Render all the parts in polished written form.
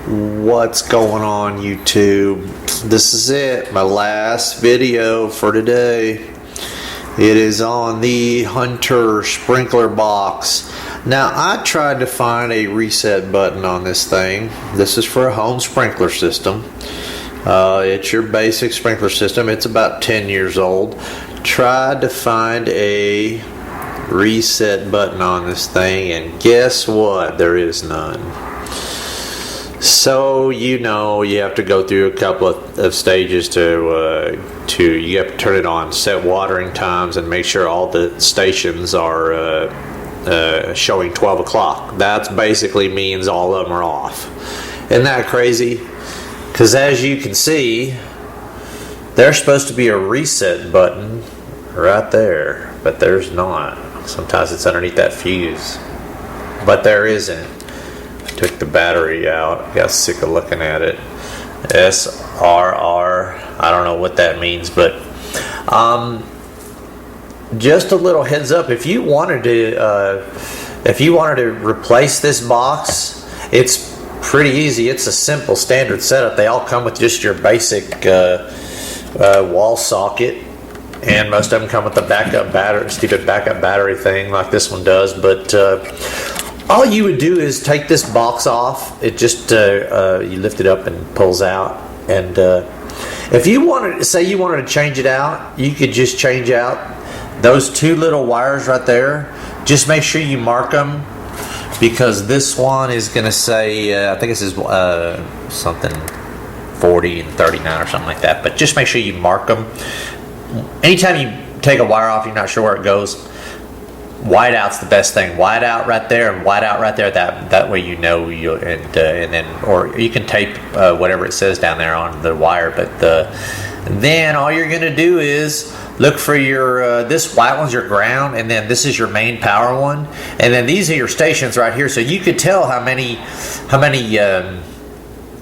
What's going on, YouTube? This is it, my last video for today. It is on the Hunter sprinkler box. Now, I tried to find a reset button on this thing. This is for a home sprinkler system. It's your basic sprinkler system. It's about 10 years old. Tried to find a reset button on this thing, and guess what? There is none. So you have to go through a couple of stages to you have to turn it on, set watering times, and make sure all the stations are showing 12 o'clock. That basically means all of them are off. Isn't that crazy? Because as you can see, there's supposed to be a reset button right there, but there's not. Sometimes it's underneath that fuse, but there isn't. Took the battery out. Got sick of looking at it. SRR. I don't know what that means, but just a little heads up. If you wanted to replace this box, it's pretty easy. It's a simple standard setup. They all come with just your basic wall socket, and most of them come with a backup battery, stupid backup battery thing like this one does. But all you would do is take this box off. It just you lift it up and pulls out. And if you wanted to change it out, you could just change out those two little wires right there. Just make sure you mark them, because this one is going to say I think it says something 40 and 39 or something like that. But just make sure you mark them. Anytime you take a wire off, you're not sure where it goes, white out's the best thing. White out right there and white out right there. That way you know and then, or you can tape whatever it says down there on the wire. But then all you're gonna do is look for your this white one's your ground, and then this is your main power one, and then these are your stations right here. So you could tell how many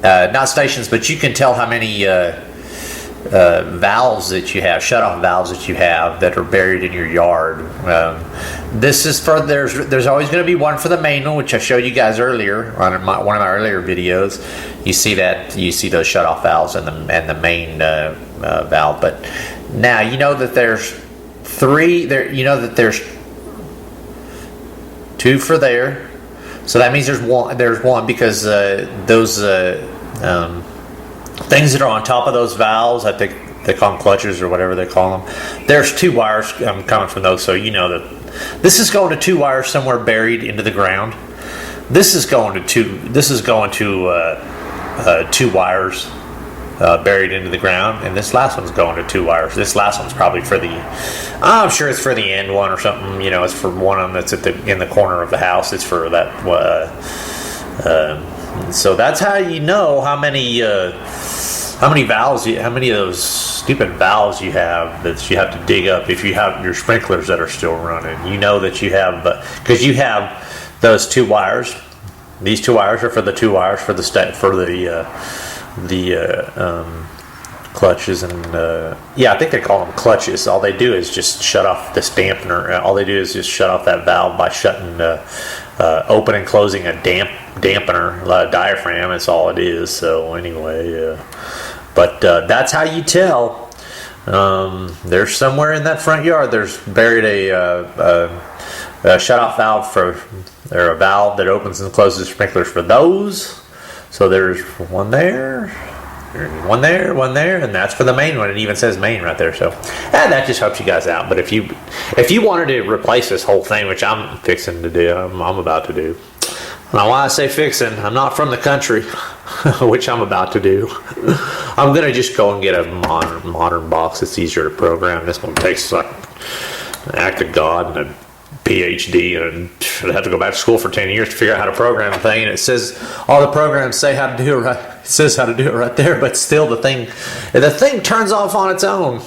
not stations, but you can tell how many valves that you have, shut-off valves that you have that are buried in your yard. This is for there's always going to be one for the main one, which I showed you guys earlier on one of my earlier videos. You see those shut-off valves and the main valve. But now you know that there's three there. You know that there's two for there. So that means there's one because those things that are on top of those valves, I think they call them clutches or whatever they call them. There's two wires coming from those, so you know that this is going to two wires somewhere buried into the ground. This is going to two wires buried into the ground, and this last one's going to two wires. This last one's probably for I'm sure it's for the end one or something. You know, it's for one of them that's in the corner of the house. It's for that. So that's how you know how many valves, how many of those stupid valves you have that you have to dig up if you have your sprinklers that are still running. You know that you have, because you have those two wires. These two wires are for the two wires for the clutches, and I think they call them clutches. All they do is just shut off this dampener. All they do is just shut off that valve by shutting open and closing a dampener, a diaphragm. That's all it is. So anyway, but that's how you tell. There's somewhere in that front yard there's buried a shut-off valve or a valve that opens and closes sprinklers for those. So there's one there, and that's for the main one. It even says main right there. So that just helps you guys out. But if you wanted to replace this whole thing, which I'm fixing to do, I'm about to do. Now, why I say fixing, I'm not from the country, which I'm about to do. I'm going to just go and get a modern box. It's easier to program. This one takes like an act of God and a PhD, and I have to go back to school for 10 years to figure out how to program a thing. And it says all the programs say how to do it right. It says how to do it right there, but still the thing turns off on its own.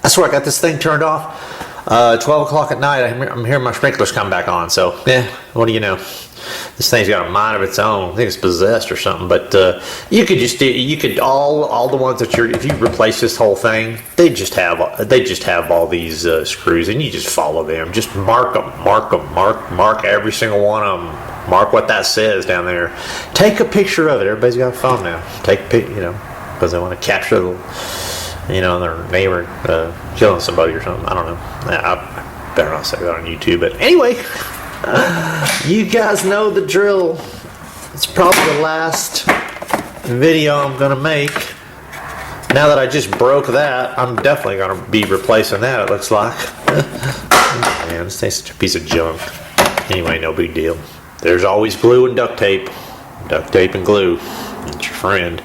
I swear I got this thing turned off. 12 o'clock at night, I'm hearing my sprinklers come back on. So, what do you know? This thing's got a mind of its own. I think it's possessed or something. But you could all the ones that if you replace this whole thing, they just have all these screws, and you just follow them. Just mark them, mark every single one of them. Mark what that says down there. Take a picture of it. Everybody's got a phone now. Take a picture, because they want to capture their neighbor killing somebody or something. I don't know. I better not say that on YouTube. But anyway, you guys know the drill. It's probably the last video I'm going to make. Now that I just broke that, I'm definitely going to be replacing that, it looks like. Man, this thing's such a piece of junk. Anyway, no big deal. There's always glue and duct tape. Duct tape and glue. It's your friend.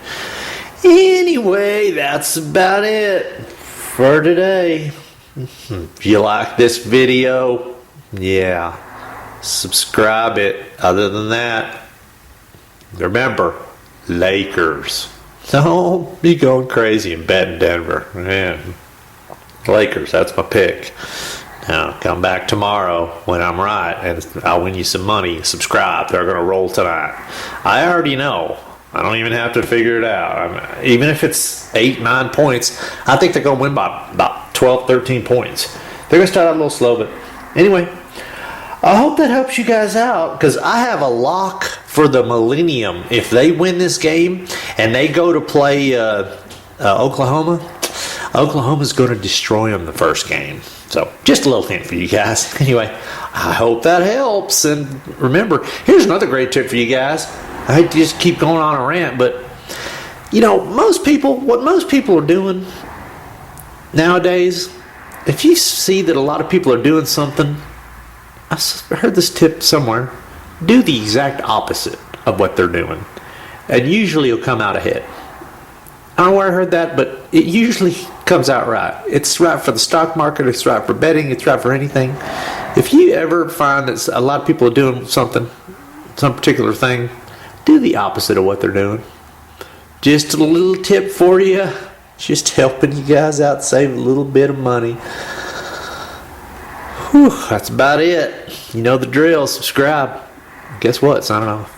Anyway, that's about it for today. If you like this video, subscribe it. Other than that, remember, Lakers. Don't be going crazy and betting Denver. Man, Lakers, that's my pick. Now, come back tomorrow when I'm right, and I'll win you some money. Subscribe. They're going to roll tonight. I already know. I don't even have to figure it out. Even if it's 8-9 points, I think they're going to win by about 12, 13 points. They're going to start out a little slow, but anyway, I hope that helps you guys out, because I have a lock for the Millennium. If they win this game and they go to play Oklahoma, Oklahoma's going to destroy them the first game. So, just a little hint for you guys. Anyway, I hope that helps. And remember, here's another great tip for you guys. I hate to just keep going on a rant, but, what most people are doing nowadays, if you see that a lot of people are doing something, I heard this tip somewhere, do the exact opposite of what they're doing. And usually you'll come out ahead. I don't know where I heard that, but it usually comes out right. It's right for the stock market, it's right for betting, it's right for anything. If you ever find that a lot of people are doing something, some particular thing, do the opposite of what they're doing. Just a little tip for you, just helping you guys out, save a little bit of money. Whew, that's about it. You know the drill. Subscribe. Guess what? Signing off.